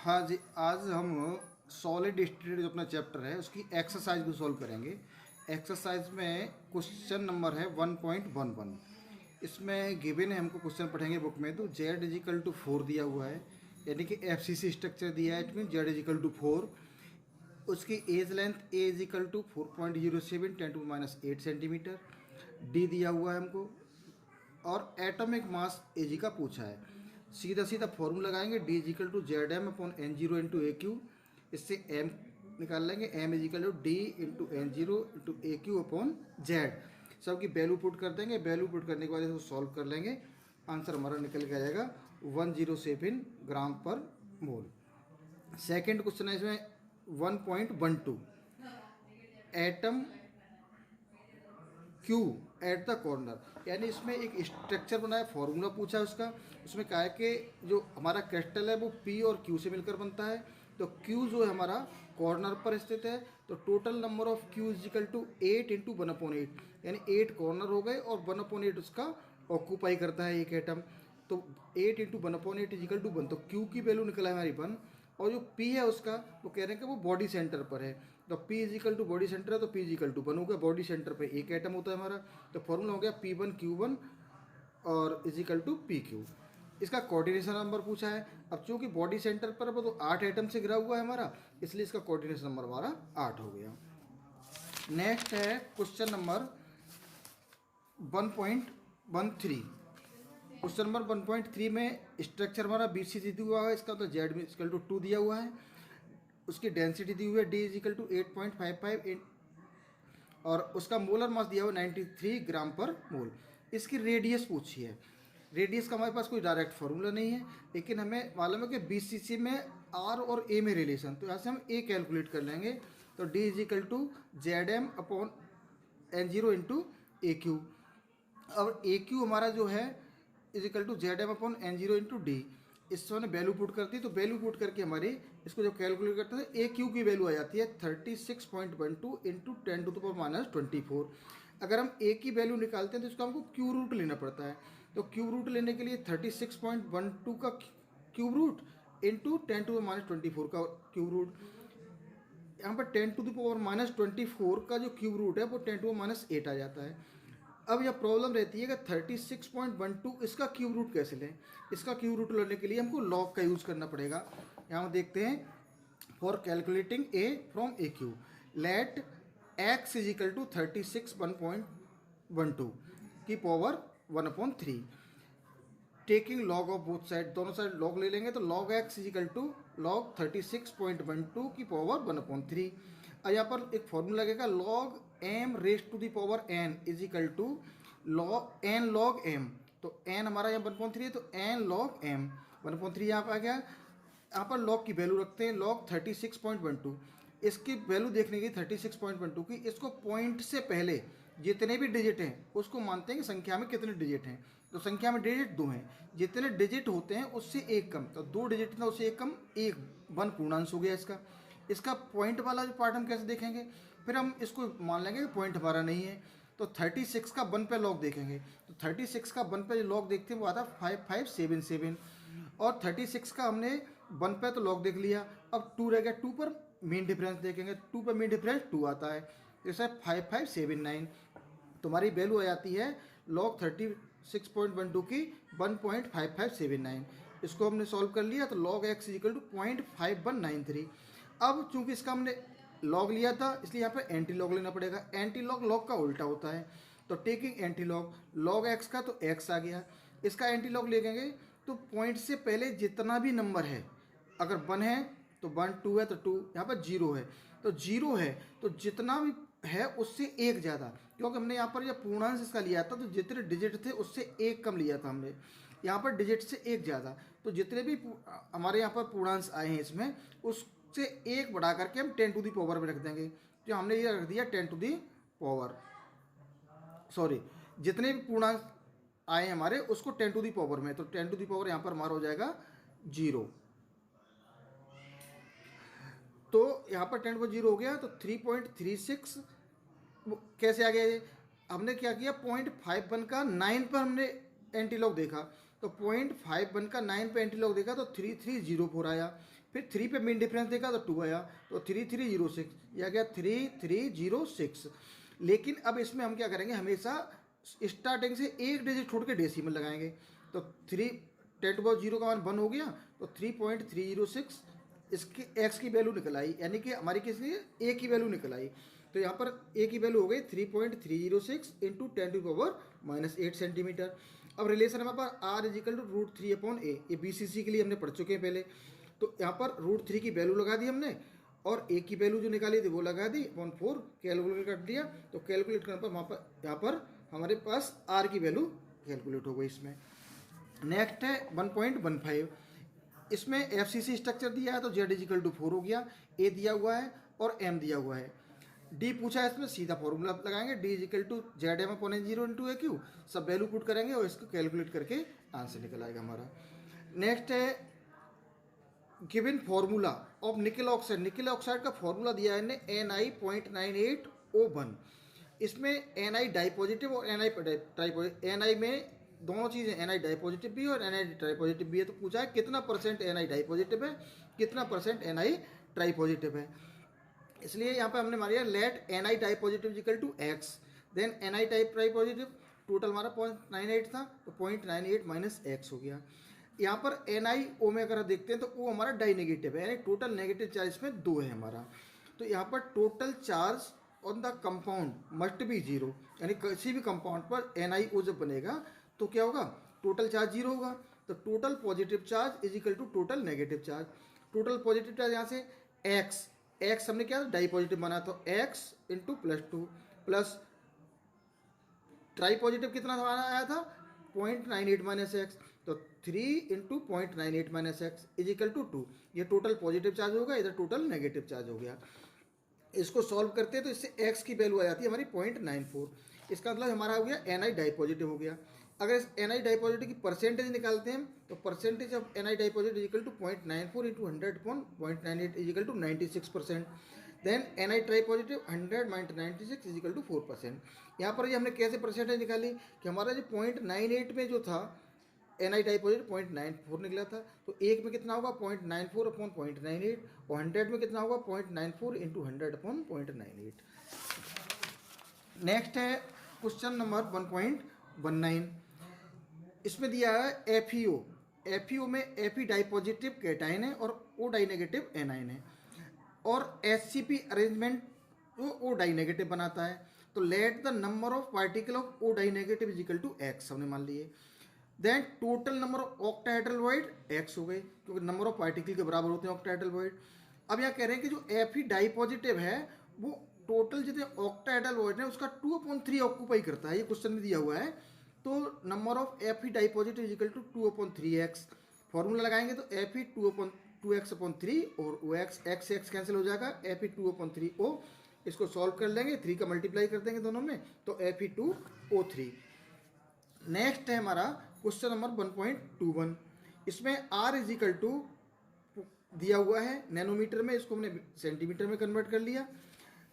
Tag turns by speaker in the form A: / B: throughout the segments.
A: हाँ जी, आज हम सॉलिड स्टेट जो अपना चैप्टर है उसकी एक्सरसाइज को सॉल्व करेंगे। एक्सरसाइज में क्वेश्चन नंबर है 1.11। इसमें गिवन है, हमको क्वेश्चन पढ़ेंगे बुक में, तो जेड इजिकल टू 4 दिया हुआ है, यानी कि एफसीसी स्ट्रक्चर दिया है। It mean Z equal to 4। उसकी edge length A equal to 4.07 10⁻⁸ D दिया हुआ है हमको, और एटॉमिक मास एजी का पूछा है। सीधा सीधा फॉर्मूला लगाएंगे, D equal to Z M upon N zero into A Q. इससे एम निकाल लेंगे, M equal to D into N zero into A Q upon Z. सबकी वैल्यू पुट कर देंगे, वैल्यू पुट करने के बाद इसको सॉल्व कर लेंगे। आंसर हमारा निकल के आ जाएगा 107 ग्राम पर मोल। सेकेंड क्वेश्चन है इसमें 1.12, atom Q at the corner, यानी इसमें एक स्ट्रक्चर बनाया, फॉर्मूला पूछा है उसका। उसमें कहा है कि जो हमारा क्रिस्टल है वो पी और क्यू से मिलकर बनता है। तो क्यू जो है हमारा कॉर्नर पर स्थित है, तो total number of Q equal to 8 into 1/8, यानी 8 कॉर्नर हो गए और 1/8 उसका ऑक्यूपाई करता है एक एटम। तो 8 इंटू 1/8 इजिकल टू 1, तो क्यू की वैल्यू निकला है हमारी 1। और जो पी है उसका, वो कह रहे हैं कि वो बॉडी सेंटर पर है। तो P equal to body center है, तो पी इजिकल टू 1 हो गया। बॉडी सेंटर पे एक एटम होता है हमारा, तो फॉर्मूला हो गया P1Q1 और इजिकल टू PQ। इसका कोऑर्डिनेशन नंबर पूछा है। अब चूंकि बॉडी सेंटर पर है तो 8 एटम से घिरा हुआ है हमारा, इसलिए इसका कोऑर्डिनेशन नंबर हमारा 8 हो गया। नेक्स्ट है क्वेश्चन नंबर 1.13। क्वेश्चन नंबर 1.3 में स्ट्रक्चर हमारा BC दिया हुआ है, इसका तो जेड इजिकल टू 2 दिया हुआ है। उसकी डेंसिटी दी हुई है डी इजिकल टू 8.55 और उसका मोलर मास दिया हुआ 93 ग्राम पर मोल। इसकी रेडियस पूछी है। रेडियस का हमारे पास कोई डायरेक्ट फार्मूला नहीं है, लेकिन हमें मालूम है कि BCC में आर और ए में रिलेशन, तो यहाँ से हम ए कैलकुलेट कर लेंगे। तो D equal to Z M upon N zero into A Q. और ए क्यू हमारा जो है equal to Z M upon N zero into D. इससे हमने वैल्यू पुट करती है, तो वैल्यू पुट करके हमारी इसको जो कैलकुलेट करते हैं, ए क्यू की वैल्यू आ जाती है 36.12 इंटू 10⁻24। अगर हम ए की वैल्यू निकालते हैं तो इसका हमको क्यू रूट लेना पड़ता है। तो क्यू रूट लेने के लिए 36.12 का क्यूब रूट इंटू 10⁻24 का क्यूब रूट। यहाँ पर 10⁻24 का जो क्यूब रूट है वो 10⁻8 आ जाता है। अब यह प्रॉब्लम रहती है कि 36.12 इसका क्यूब रूट कैसे लें। इसका क्यूब रूट लेने के लिए हमको लॉग का यूज़ करना पड़ेगा। यहाँ देखते हैं, for calculating A from A Q, let X equal to 36.12 की power 1/3, taking log of both side, दोनों साइड लॉग ले लेंगे, तो log X equal to log 36.12 की पावर 1/3। और यहाँ पर एक फॉर्मूला लगेगा, log M raised to the power N equal to log N log M. तो एन हमारा यहाँ 1/3 है, तो एन लॉग एम 1/3 यहाँ पर आ गया। यहाँ पर लॉग की वैल्यू रखते हैं, लॉग 36.12। इसकी वैल्यू देखने की 36.12 की, इसको पॉइंट से पहले जितने भी डिजिट हैं उसको मानते हैं कि संख्या में कितने डिजिट हैं। तो संख्या में डिजिट 2 हैं, जितने डिजिट होते हैं उससे एक कम, तो 2 डिजिट था उससे एक कम, एक 1 पूर्णांश हो गया इसका। इसका पॉइंट वाला जो पार्ट हम कैसे देखेंगे, फिर हम इसको मान लेंगे कि पॉइंट हमारा नहीं है। तो 36 का 1 पे लॉग देखेंगे, तो 36 का 1 पे जो लॉग देखते हैं वो आता है 5577। और 36 का हमने 1 पे तो लॉग देख लिया, अब 2 रह गया, 2 पर मेन डिफरेंस देखेंगे, 2 पर मेन डिफरेंस 2 आता है, जैसे 5579। तुम्हारी वैल्यू आ जाती है लॉग 36.12 की 1.5579। इसको हमने सॉल्व कर लिया, तो लॉग एक्स इजिकल टू 0.5193। अब चूंकि इसका हमने लॉग लिया था, इसलिए यहाँ पे एंटी लॉग लेना पड़ेगा। एंटी लॉग लॉग का उल्टा होता है, तो taking anti log log x का, तो एक्स आ गया। इसका एंटी लॉग लेंगे तो पॉइंट से पहले जितना भी नंबर है, अगर 1 है तो 1, 2 है तो 2, यहाँ पर 0 है तो 0 है, तो जितना भी है उससे एक ज़्यादा, क्योंकि हमने यहाँ पर जब पूर्णांश इसका लिया था तो जितने डिजिट थे उससे एक कम लिया था हमने, यहाँ पर डिजिट से एक ज़्यादा। तो जितने भी हमारे यहाँ पर पूर्णांश आए हैं इसमें, उससे एक बढ़ा करके हम 10 टू दी पावर में रख देंगे। तो हमने ये रख दिया 10 टू दी पावर, सॉरी, जितने भी पूर्णांक आए हमारे उसको 10 टू दी पावर में, तो 10 टू दी पावर यहाँ पर हमारा हो जाएगा 0। तो यहाँ पर 10 पर 0 हो गया, तो 3.36 कैसे आ गया ये, हमने क्या किया 0.51 का 9 पर हमने एंटी लॉग देखा, तो 0.51 का 9 पे एंटी लॉग देखा तो 3304 आया, फिर 3 पे मीन डिफरेंस देखा तो 2 आया, तो 3306, यह गया 3306। लेकिन अब इसमें हम क्या करेंगे, हमेशा स्टार्टिंग से एक डिजिट छोड़ के डेसिमल लगाएंगे। तो 10⁻0 का मान 1 हो गया, तो 3.306 इसकी एक्स की वैल्यू निकल आई, यानी कि हमारी किसकी ए की वैल्यू निकल आई। तो यहाँ पर ए की वैल्यू हो गई 3.306 इंटू 10⁻⁻8 सेंटीमीटर। अब रिलेशन हमारे पास आर इजिकल टू √3/a, ये BCC के लिए हमने पढ़ चुके हैं पहले। तो यहाँ पर √3 की वैल्यू लगा दी हमने, और ए की वैल्यू जो निकाली थी वो लगा दी, 4 कैलकुलेट कर दिया। तो कैलकुलेट करने पर वहाँ पर यहाँ पर हमारे पास आर की वैल्यू कैलकुलेट हो गई इसमें। नेक्स्ट है 1.15, इसमें FCC स्ट्रक्चर दिया है तो Z इजिकल टू 4 हो गया, ए दिया हुआ है और M दिया हुआ है। डी पूछा है, इसमें सीधा फॉर्मूला लगाएंगे, D equal to ZM/0 into AQ, सब वैल्यू पुट करेंगे और इसको कैलकुलेट करके आंसर निकल आएगा हमारा। नेक्स्ट है गिवन फार्मूला ऑफ निकल ऑक्साइड, निकल ऑक्साइड का फार्मूला दिया है Ni 0.98O1। इसमें Ni डाई पॉजिटिव और Ni ट्राई पॉजिटिव, Ni में दोनों चीज़ें, Ni डाई पॉजिटिव भी है और Ni ट्राई पॉजिटिव भी है। तो पूछा है कितना परसेंट Ni डाई पॉजिटिव है, कितना परसेंट Ni ट्राई पॉजिटिव है। इसलिए यहाँ पे हमने मारिया let Ni di positive equal to X, then Ni type tri positive, total हमारा 0.98 था तो 0.98 माइनस X हो गया। यहाँ पर NiO में अगर देखते हैं तो O हमारा डाई नेगेटिव है, यानी टोटल नेगेटिव चार्ज इसमें 2 है हमारा। तो यहाँ पर total charge on the compound must be 0, यानी किसी भी कंपाउंड पर NiO जब बनेगा तो क्या होगा, टोटल चार्ज 0 होगा। तो total positive charge is equal to total negative charge. Total positive charge यहाँ से एक्स हमने क्या डाई पॉजिटिव बना, तो x into +2 plus tri positive कितना हमारा आया था 0.98 माइनस एक्स, तो 3 into 0.98 minus X is equal to 2। ये टोटल पॉजिटिव चार्ज होगा, इधर टोटल नेगेटिव चार्ज हो गया। इसको सॉल्व करते हैं तो इससे x की वैल्यू आ जाती है हमारी 0.94। इसका मतलब हमारा हो गया Ni डाई पॉजिटिव हो गया। अगर इस Ni डाई पॉजिटिव की परसेंटेज निकालते हैं तो percentage of Ni di positive is equal to 0.94 into 100/0.98 is equal to 96%। Then Ni tri positive 100/96 is equal to 4%। यहाँ पर ये हमने कैसे परसेंटेज निकाली कि हमारा जो 0.98 में जो था Ni डाई पॉजिटिव 0.94 निकला था, तो एक में कितना होगा 0.94/0.98 और 100 में कितना होगा 0.94 इंटू 100/0.98। नेक्स्ट है क्वेश्चन नंबर 1.19, इसमें दिया है FeO में Fe डाई पॉजिटिव कैटाइन है और O डाई नेगेटिव एनाइन है, और HCP अरेंजमेंट वो O डाई नेगेटिव बनाता है। तो let the number of particle of O di negative is equal to X हमने मान लिए। Then total number of octahedral void X हो गए, क्योंकि नंबर ऑफ पार्टिकल के बराबर होते हैं ऑक्टाहेड्रल वॉइड। अब यहाँ कह रहे हैं कि जो Fe डाई पॉजिटिव है वो टोटल जितने ऑक्टाहेड्रल वॉइड है उसका 2/3 ऑक्यूपाई करता है, ये क्वेश्चन में दिया हुआ है। तो number of Fe di positive equal to 2/3x, formula लगाएंगे तो Fe 2/2x/3 और OX x कैंसिल हो जाएगा, Fe 2/3O। इसको सॉल्व कर लेंगे, 3 का मल्टीप्लाई कर देंगे दोनों में तो Fe2O3। नेक्स्ट है हमारा क्वेश्चन नंबर 1.21, इसमें R इज इक्वल टू दिया हुआ है नैनोमीटर में, इसको हमने सेंटीमीटर में कन्वर्ट कर लिया,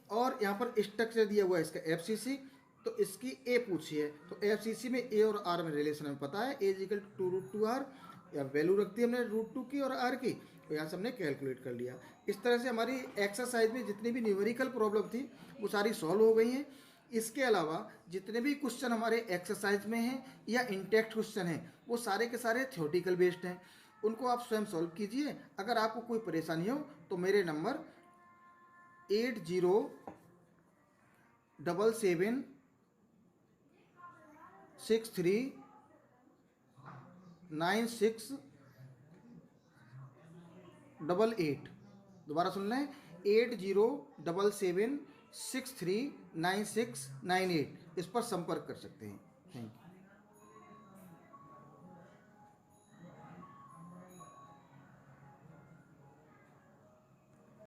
A: और यहाँ पर स्ट्रक्चर दिया हुआ है इसका FCC, तो इसकी A पूछी है। तो FCC में A और R में रिलेशन हमें पता है, A is equal to √2R, या वैल्यू रखती है हमने √2 की और R की, तो यहाँ से हमने कैलकुलेट कर लिया। इस तरह से हमारी एक्सरसाइज में जितनी भी न्यूमेरिकल प्रॉब्लम थी वो सारी सॉल्व हो गई हैं। इसके अलावा जितने भी क्वेश्चन हमारे एक्सरसाइज में हैं या इंटेक्ट क्वेश्चन हैं वो सारे के सारे थ्योरेटिकल बेस्ड हैं, उनको आप स्वयं सॉल्व कीजिए। अगर आपको कोई परेशानी हो तो मेरे नंबर 8077639688, दोबारा सुन लें 8077639698, इस पर संपर्क कर सकते हैं। Thank you.